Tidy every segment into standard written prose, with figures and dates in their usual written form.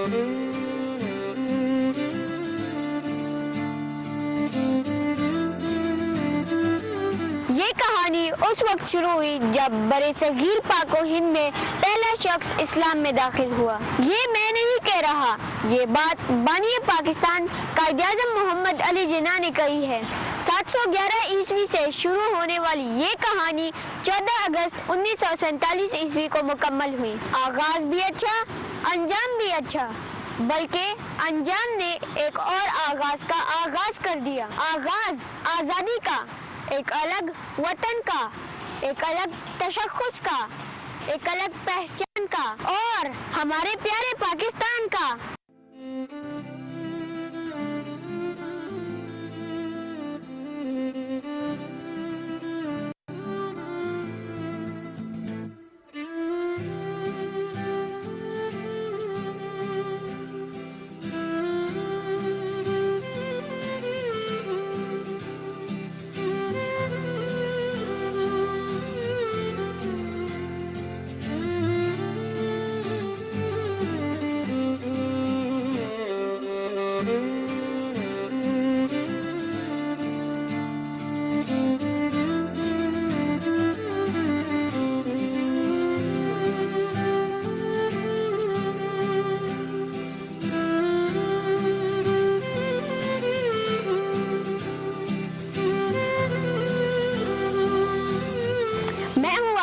یہ کہانی اس وقت شروع ہوئی جب برے صغیر پاک و ہند میں پہلا شخص اسلام میں داخل ہوا۔ یہ میں نہیں کہہ رہا، یہ بات بانی پاکستان قائد اعظم محمد علی جناح نے کہی ہے۔ 711 عیسوی سے شروع ہونے والی یہ کہانی 14 اگست 1947 عیسوی کو مکمل ہوئی۔ آغاز بھی اچھا، انجام بھی اچھا، بلکہ انجام نے ایک اور آغاز کا آغاز کر دیا۔ آغاز آزادی کا، ایک الگ وطن کا، ایک الگ تشخص کا، ایک الگ پہچان کا، اور ہمارے پیارے پاکستان کا۔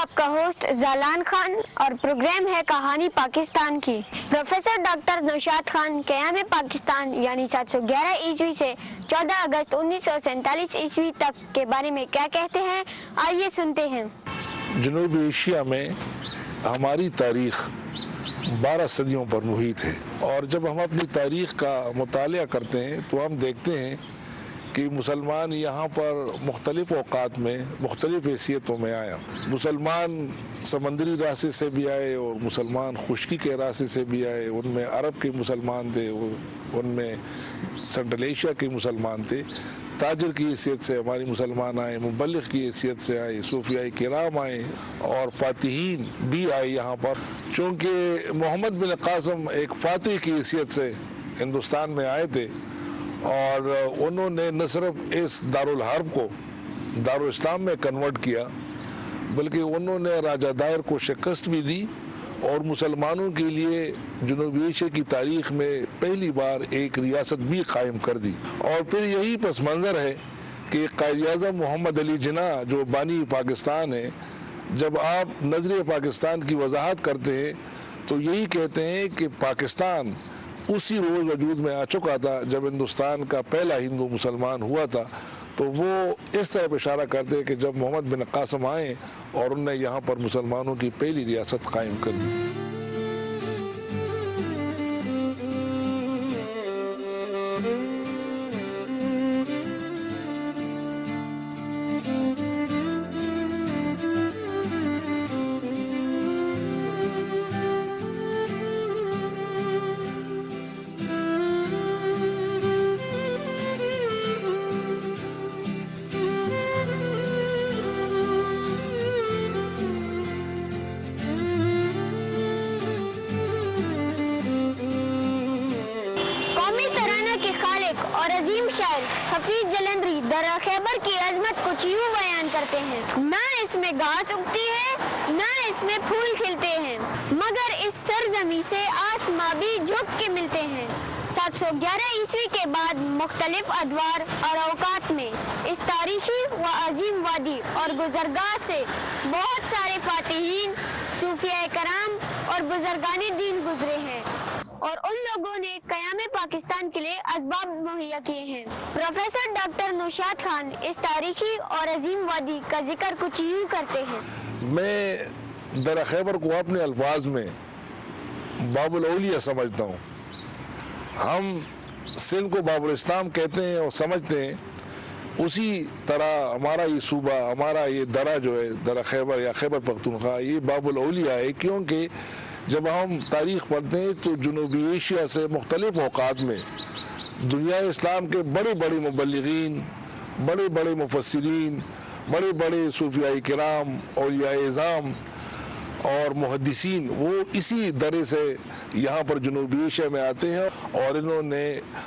آپ کا ہوسٹ زالان خان اور پروگرام ہے کہانی پاکستان کی۔ پروفیسر ڈاکٹر نوشاد خان قیام پاکستان یعنی 711 عیسوی سے 14 اگست 1947 عیسوی تک کے بارے میں کیا کہتے ہیں، آئیے سنتے ہیں۔ جنوبی ایشیا میں ہماری تاریخ 12 صدیوں پر محیط ہے، اور جب ہم اپنی تاریخ کا مطالعہ کرتے ہیں تو ہم دیکھتے ہیں کہ مسلمان یہاں پر مختلف اوقات میں مختلف حیثیتوں میں آیا۔ مسلمان سمندری راستے سے بھی آئے اور مسلمان خشکی کے راستے سے بھی آئے، ان میں عرب کے مسلمان تھے، ان میں سنٹرل ایشیا کے مسلمان تھے۔ تاجر کی حیثیت سے ہماری مسلمان آئے، مبلغ کی حیثیت سے آئے، صوفیاء کرام آئے، اور فاتحین بھی آئے یہاں پر۔ چونکہ محمد بن قاسم ایک فاتح کی حیثیت سے ہندوستان میں آئے تھے، اور انہوں نے نہ صرف اس دارالحرب کو دارالاسلام میں کنورٹ کیا، بلکہ انہوں نے راجہ دائر کو شکست بھی دی، اور مسلمانوں کے لیے جنوبی ایشیا کی تاریخ میں پہلی بار ایک ریاست بھی قائم کر دی۔ اور پھر یہی پس منظر ہے کہ قائد اعظم محمد علی جناح جو بانی پاکستان ہے، جب آپ نظریہ پاکستان کی وضاحت کرتے ہیں تو یہی کہتے ہیں کہ پاکستان اسی روز وجود میں آ چکا تھا جب ہندوستان کا پہلا ہندو مسلمان ہوا تھا۔ تو وہ اس طرح اشارہ کرتے ہیں کہ جب محمد بن قاسم آئے اور انہوں نے یہاں پر مسلمانوں کی پہلی ریاست قائم کر دی۔ اور عظیم شاعر حفیظ جلندری درہ خیبر کی عظمت کچھ یوں بیان کرتے ہیں: نہ اس میں گھاس اگتی ہے، نہ اس میں پھول کھلتے ہیں، مگر اس سرزمین سے آسماں بھی جھک کے ملتے ہیں۔ 711 عیسوی کے بعد مختلف ادوار اور اوقات میں اس تاریخی و عظیم وادی اور گزرگاہ سے بہت سارے فاتحین، صوفیاء کرام اور بزرگان دین گزرے ہیں، اور ان لوگوں نے قیام پاکستان کے لیے اسباب مہیا کیے ہیں۔ پروفیسر ڈاکٹر نوشاد خان اس تاریخی اور عظیم وادی کا ذکر کچھ یوں کرتے ہیں: میں درہ خیبر کو اپنے الفاظ میں باب الاولیاء سمجھتا ہوں۔ ہم سندھ کو باب الاسلام کہتے ہیں اور سمجھتے ہیں، اسی طرح ہمارا یہ صوبہ، ہمارا یہ درہ جو ہے، درہ خیبر یا خیبر پختونخوا، یہ باب الاولیاء ہے، کیونکہ جب ہم تاریخ پڑھتے ہیں تو جنوبی ایشیا سے مختلف اوقات میں دنیا اسلام کے بڑے بڑے مبلغین، بڑے بڑے مفسرین، بڑے بڑے صوفیاء کرام، اولیاء اعظام اور محدثین وہ اسی درے سے یہاں پر جنوبی ایشیا میں آتے ہیں، اور انہوں نے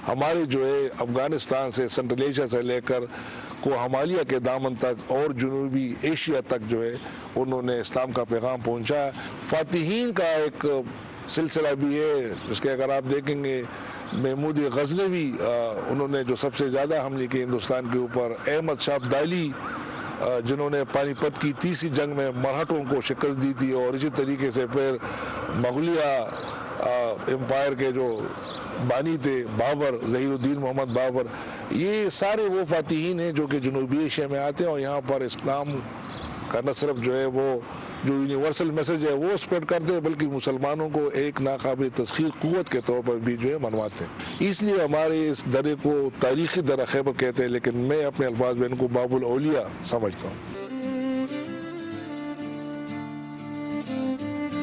ہمارے جو ہے افغانستان سے، سنٹرل ایشیا سے لے کر ہمالیہ کے دامن تک اور جنوبی ایشیا تک جو ہے انہوں نے اسلام کا پیغام پہنچایا۔ فاتحین کا ایک سلسلہ بھی ہے، جس کے اگر آپ دیکھیں گے محمود غزنوی انہوں نے جو سب سے زیادہ حملے کی ہندوستان کے اوپر، احمد شاہ ابدالی جنہوں نے پانی پت کی تیسری جنگ میں مراٹھوں کو شکست دی تھی، اور اسی طریقے سے پھر مغلیہ امپائر کے جو بانی تھے بابر، ظہیر الدین محمد بابر، یہ سارے وہ فاتحین ہیں جو کہ جنوبی ایشیا میں آتے ہیں اور یہاں پر اسلام کا نہ صرف جو ہے وہ جو یونیورسل میسج ہے وہ اسپریڈ کرتے ہیں، بلکہ مسلمانوں کو ایک ناقابل تسخیر قوت کے طور پر بھی جو ہے منواتے ہیں۔ اس لیے ہمارے اس درے کو تاریخی درہ خیبر کہتے ہیں، لیکن میں اپنے الفاظ میں ان کو باب الاولیاء سمجھتا ہوں۔